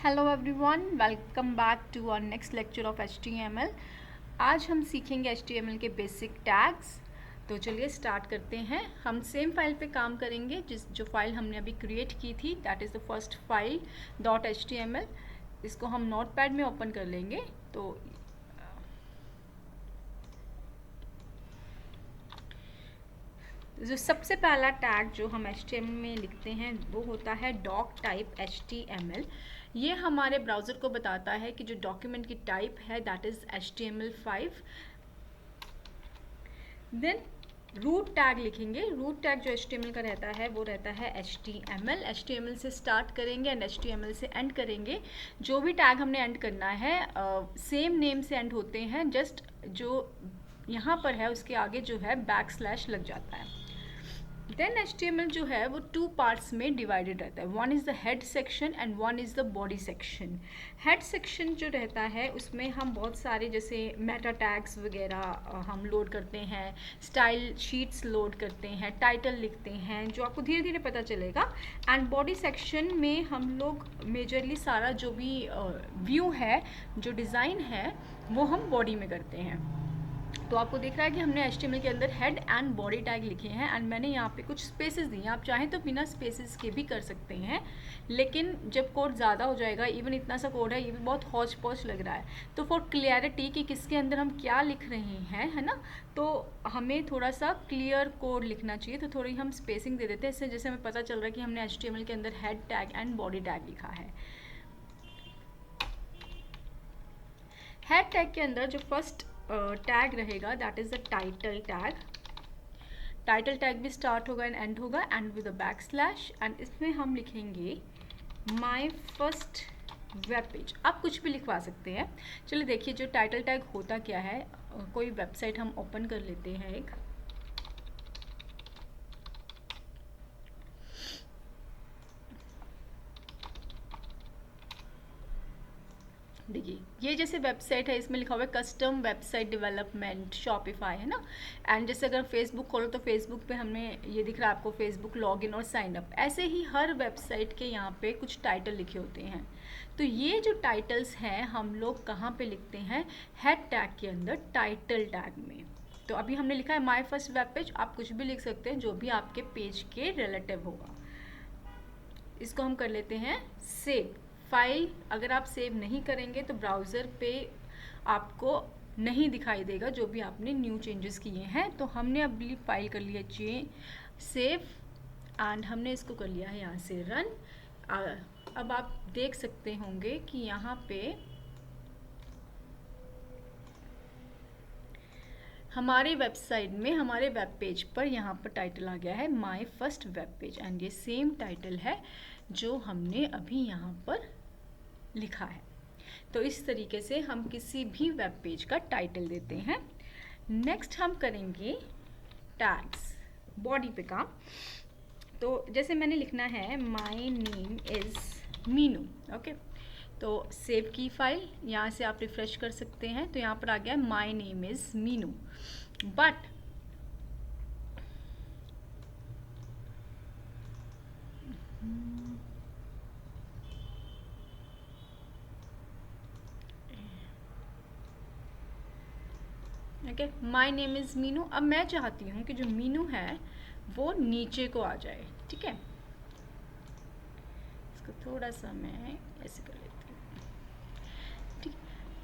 Hello everyone, welcome back to our next lecture of HTML। आज हम सीखेंगे HTML के बेसिक टैग्स। तो चलिए स्टार्ट करते हैं। हम सेम फाइल पे काम करेंगे जो फाइल हमने अभी क्रिएट की थी, that is the first file .html। इसको हम नोटपैड में ओपन कर लेंगे। तो जो सबसे पहला टैग जो हम HTML में लिखते हैं वो होता है डॉक टाइप HTML। ये हमारे ब्राउज़र को बताता है कि जो डॉक्यूमेंट की टाइप है that is HTML5। Then root tag लिखेंगे। रूट टैग जो HTML का रहता है वो रहता है HTML। HTML से स्टार्ट करेंगे एंड HTML से एंड करेंगे। जो भी टैग हमने एंड करना है सेम नेम से एंड होते हैं, जस्ट जो यहाँ पर है उसके आगे जो है बैकस्लैश लग जाता है। देन HTML जो है वो टू पार्ट्स में डिवाइडेड रहता है। One is the head section and one is the body section. Head section जो रहता है उसमें हम बहुत सारे जैसे मेटा टैग्स वगैरह हम लोड करते हैं, स्टाइल शीट्स लोड करते हैं, टाइटल लिखते हैं, जो आपको धीरे धीरे पता चलेगा। एंड बॉडी सेक्शन में हम लोग मेजरली सारा जो भी व्यू है, जो डिज़ाइन है, वो हम बॉडी में करते हैं। तो आपको दिख रहा है कि हमने HTML के अंदर हेड एंड बॉडी टैग लिखे हैं एंड मैंने यहाँ पे कुछ स्पेसेस दिए हैं। आप चाहें तो बिना स्पेसेस के भी कर सकते हैं, लेकिन जब कोड ज़्यादा हो जाएगा, इवन इतना सा कोड है, ये भी बहुत हौच पौच लग रहा है। तो फॉर क्लियरिटी कि किसके अंदर हम क्या लिख रहे हैं, है ना, तो हमें थोड़ा सा क्लियर कोड लिखना चाहिए। तो थोड़ी हम स्पेसिंग दे देते हैं, इससे जैसे हमें पता चल रहा है कि हमने HTML के अंदर head tag and body tag लिखा है। हेड टैग के अंदर जो फर्स्ट टैग रहेगा that is the title tag. Title tag भी स्टार्ट होगा एंड एंड होगा and with a backslash, and इसमें हम लिखेंगे माय फर्स्ट वेब पेज। आप कुछ भी लिखवा सकते हैं। चलिए देखिए जो टाइटल टैग होता क्या है। कोई वेबसाइट हम ओपन कर लेते हैं एक। देखिए ये जैसे वेबसाइट है, इसमें लिखा हुआ है कस्टम वेबसाइट डेवलपमेंट शॉपिफाई, है ना। एंड जैसे अगर फेसबुक खोलो तो फेसबुक पे हमें ये दिख रहा है आपको फेसबुक लॉगिन और साइन अप। ऐसे ही हर वेबसाइट के यहाँ पे कुछ टाइटल लिखे होते हैं। तो ये जो टाइटल्स हैं हम लोग कहाँ पे लिखते हैं? हेड टैग के अंदर, टाइटल टैग में। तो अभी हमने लिखा है माई फर्स्ट वेब पेज। आप कुछ भी लिख सकते हैं जो भी आपके पेज के रिलेटिव होगा। इसको हम कर लेते हैं सेव। फाइल अगर आप सेव नहीं करेंगे तो ब्राउज़र पे आपको नहीं दिखाई देगा जो भी आपने न्यू चेंजेस किए हैं। तो हमने अभी फाइल कर लिया सेव एंड हमने इसको कर लिया है यहाँ से रन। अब आप देख सकते होंगे कि यहाँ पे हमारे वेबसाइट में, हमारे वेब पेज पर यहाँ पर टाइटल आ गया है my first web page, and ये सेम टाइटल है जो हमने अभी यहाँ पर लिखा है। तो इस तरीके से हम किसी भी वेब पेज का टाइटल देते हैं। नेक्स्ट हम करेंगे टैग्स, बॉडी पे काम। तो जैसे मैंने लिखना है my name is Meenu, okay. तो सेव की फाइल, यहाँ से आप रिफ्रेश कर सकते हैं। तो यहाँ पर आ गया my name is Meenu, but okay, my name is Meenu. अब मैं चाहती हूँ कि जो मीनू है वो नीचे को आ जाए, ठीक है। इसको थोड़ा सा मैं ऐसे कर लेती हूँ, ठीक।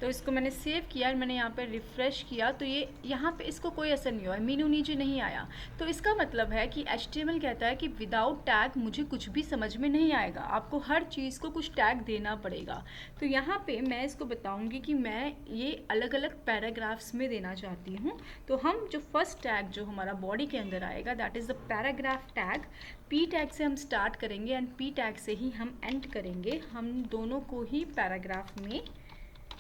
तो इसको मैंने सेव किया और मैंने यहाँ पे रिफ़्रेश किया तो ये यहाँ पे इसको कोई असर नहीं हुआ, मीनू नीचे नहीं आया। तो इसका मतलब है कि HTML कहता है कि विदाउट टैग मुझे कुछ भी समझ में नहीं आएगा, आपको हर चीज़ को कुछ टैग देना पड़ेगा। तो यहाँ पे मैं इसको बताऊँगी कि मैं ये अलग अलग पैराग्राफ्स में देना चाहती हूँ। तो हम जो फर्स्ट टैग जो हमारा बॉडी के अंदर आएगा that is the paragraph tag. P tag से हम स्टार्ट करेंगे एंड पी टैग से ही हम एंड करेंगे। हम दोनों को ही पैराग्राफ में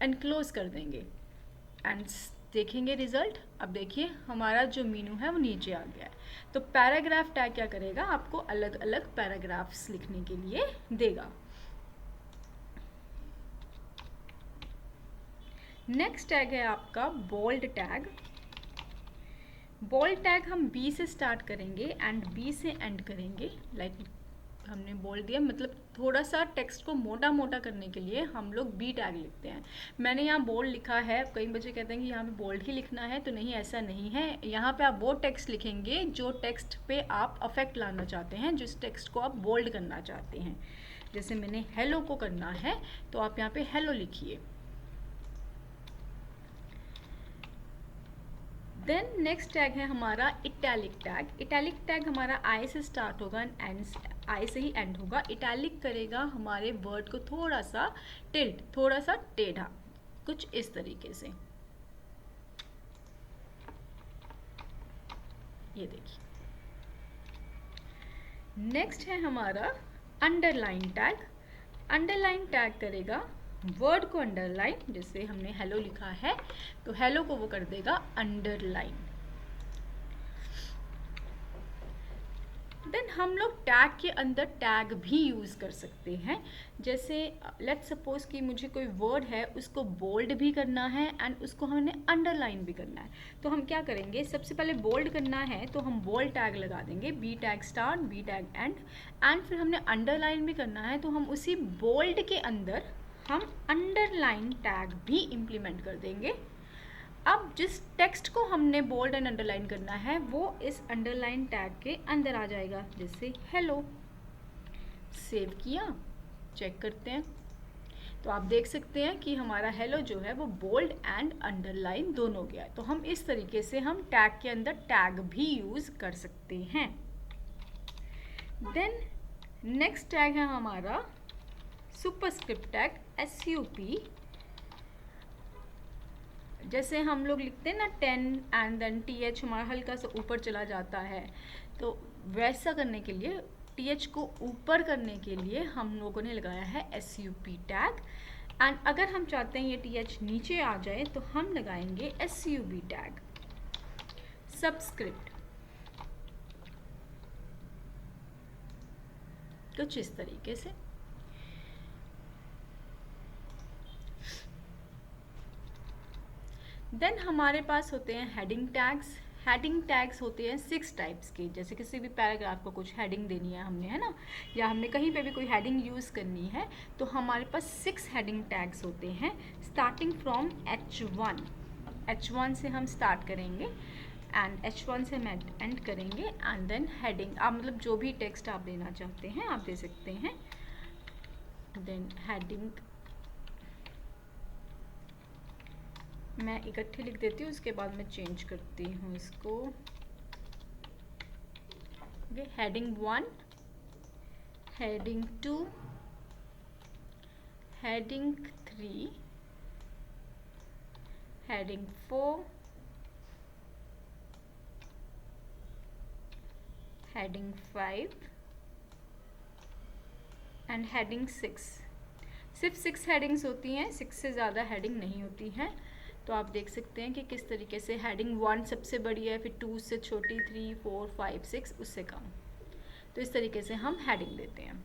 एनक्लोज कर देंगे एंड देखेंगे रिजल्ट। अब देखिए हमारा जो मीनू है वो नीचे आ गया है। तो पैराग्राफ टैग क्या करेगा, आपको अलग अलग पैराग्राफ्स लिखने के लिए देगा। नेक्स्ट टैग है आपका बोल्ड टैग। बोल्ड टैग हम बी से स्टार्ट करेंगे एंड बी से एंड करेंगे। लाइक हमने बोल्ड दिया, मतलब थोड़ा सा टेक्स्ट को मोटा मोटा करने के लिए हम लोग बी टैग लिखते हैं। मैंने यहाँ बोल्ड लिखा है, कई बच्चे कहते हैं कि यहाँ पे बोल्ड ही लिखना है, तो नहीं, ऐसा नहीं है। यहाँ पे आप वो टेक्स्ट लिखेंगे जो टेक्स्ट पे आप अफेक्ट लाना चाहते हैं, जिस टेक्स्ट को आप बोल्ड करना चाहते हैं। जैसे मैंने हेलो को करना है तो आप यहाँ पे हेलो लिखिए। देन नेक्स्ट टैग है हमारा इटैलिक टैग। इटैलिक टैग हमारा आई से स्टार्ट होगा एंड आई से ही एंड होगा। इटैलिक करेगा हमारे वर्ड को थोड़ा सा टिल्ट, थोड़ा सा टेढ़ा, कुछ इस तरीके से। ये देखिए। नेक्स्ट है हमारा अंडरलाइन टैग। अंडरलाइन टैग करेगा वर्ड को अंडरलाइन, जैसे हमने हेलो लिखा है तो हेलो को वो कर देगा अंडरलाइन। देन हम लोग टैग के अंदर टैग भी यूज़ कर सकते हैं। जैसे लेट्स सपोज कि मुझे कोई वर्ड है, उसको बोल्ड भी करना है एंड उसको हमने अंडरलाइन भी करना है। तो हम क्या करेंगे, सबसे पहले बोल्ड करना है तो हम बोल्ड टैग लगा देंगे, B tag start, B tag end फिर हमने अंडरलाइन भी करना है तो हम उसी बोल्ड के अंदर हम अंडरलाइन टैग भी इम्प्लीमेंट कर देंगे। अब जिस टेक्स्ट को हमने बोल्ड एंड अंडरलाइन करना है वो इस अंडरलाइन टैग के अंदर आ जाएगा। जैसे हेलो, सेव किया, चेक करते हैं तो आप देख सकते हैं कि हमारा हेलो जो है वो बोल्ड एंड अंडरलाइन दोनों गया है। तो हम इस तरीके से हम टैग के अंदर टैग भी यूज़ कर सकते हैं। देन नेक्स्ट टैग है हमारा सुपरस्क्रिप्ट टैग, SUP। जैसे हम लोग लिखते हैं ना 10 एंड देन TH हमारा हल्का सा ऊपर चला जाता है, तो वैसा करने के लिए, TH को ऊपर करने के लिए हम लोगों ने लगाया है SUP टैग। एंड अगर हम चाहते हैं ये TH नीचे आ जाए तो हम लगाएंगे SUB टैग, सबस्क्रिप्ट। कुछ इस तरीके से। देन हमारे पास होते हैं हेडिंग टैग्स। हेडिंग टैग्स होते हैं 6 टाइप्स के। जैसे किसी भी पैराग्राफ को कुछ हेडिंग देनी है हमने, है ना, या हमने कहीं पे भी कोई हेडिंग यूज़ करनी है तो हमारे पास 6 हेडिंग टैग्स होते हैं, स्टार्टिंग फ्रॉम H1। H1 से हम स्टार्ट करेंगे एंड H1 से हम एंड करेंगे एंड देन हेडिंग। आप मतलब जो भी टेक्स्ट आप देना चाहते हैं आप दे सकते हैं। देन हेडिंग मैं इकट्ठे लिख देती हूँ, उसके बाद मैं चेंज करती हूँ इसको। Heading 1, heading 2, heading 3, heading 4, heading 5 and heading 6। सिर्फ 6 हेडिंग्स होती हैं, 6 से ज़्यादा हेडिंग नहीं होती हैं। तो आप देख सकते हैं कि किस तरीके से हेडिंग 1 सबसे बड़ी है, फिर 2 से छोटी, 3, 4, 5, 6 उससे कम। तो इस तरीके से हम हेडिंग देते हैं।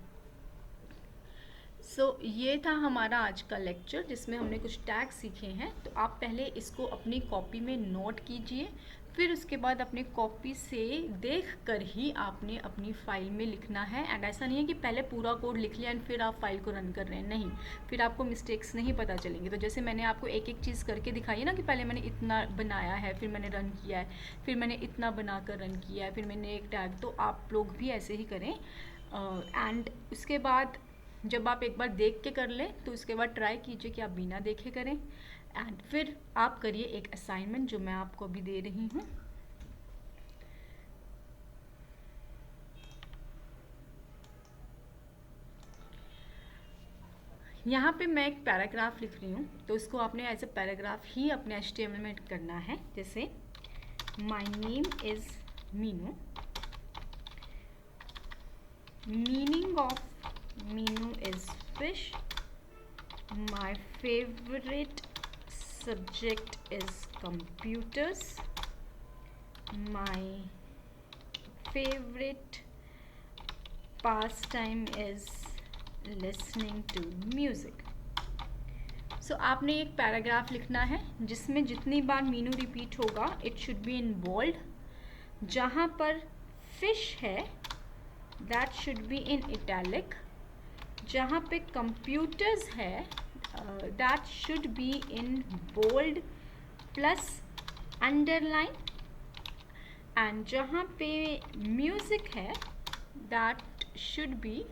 सो ये था हमारा आज का लेक्चर जिसमें हमने कुछ टैग सीखे हैं। तो आप पहले इसको अपनी कॉपी में नोट कीजिए, फिर उसके बाद अपनी कॉपी से देख कर ही आपने अपनी फ़ाइल में लिखना है। एंड ऐसा नहीं है कि पहले पूरा कोड लिख लिया एंड फिर आप फाइल को रन कर रहे हैं, नहीं, फिर आपको मिस्टेक्स नहीं पता चलेंगी। तो जैसे मैंने आपको एक एक चीज़ करके दिखाई है ना, कि पहले मैंने इतना बनाया है, फिर मैंने रन किया है, फिर मैंने इतना बना कर रन किया है, फिर मैंने एक टैग। तो आप लोग भी ऐसे ही करें। एंड उसके बाद जब आप एक बार देख के कर लें तो उसके बाद ट्राई कीजिए कि आप बिना देखे करें। एंड फिर आप करिए एक असाइनमेंट जो मैं आपको अभी दे रही हूँ। यहाँ पे मैं एक पैराग्राफ लिख रही हूँ, तो उसको आपने एज ए पैराग्राफ ही अपने HTML में करना है। जैसे my name is Meenu, meaning of Meenu is fish, my favourite subject is computers, my favorite pastime is listening to music। So आपने एक पैराग्राफ लिखना है जिसमें जितनी बार मीनू रिपीट होगा it should be in bold. जहाँ पर फिश है that should be in italic. जहाँ पे कंप्यूटर्स है that should be in bold plus underline, and जहाँ पे म्यूज़िक है दैट शुड बी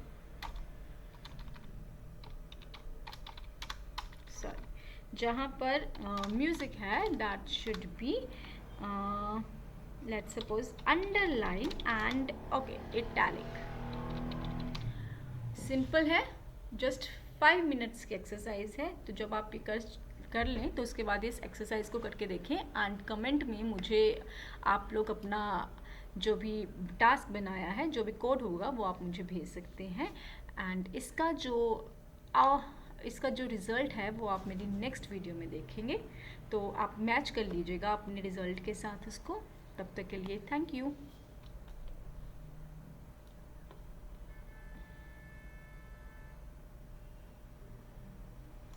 जहाँ पर म्यूज़िक है that should B let's suppose underline and okay italic. Simple है, जस्ट 5 मिनट्स की एक्सरसाइज है। तो जब आप ये कर लें तो उसके बाद इस एक्सरसाइज को करके देखें एंड कमेंट में मुझे आप लोग अपना जो भी टास्क बनाया है, जो भी कोड होगा वो आप मुझे भेज सकते हैं। एंड इसका जो रिज़ल्ट है वो आप मेरी नेक्स्ट वीडियो में देखेंगे, तो आप मैच कर लीजिएगा अपने रिज़ल्ट के साथ इसको। तब तक के लिए थैंक यू।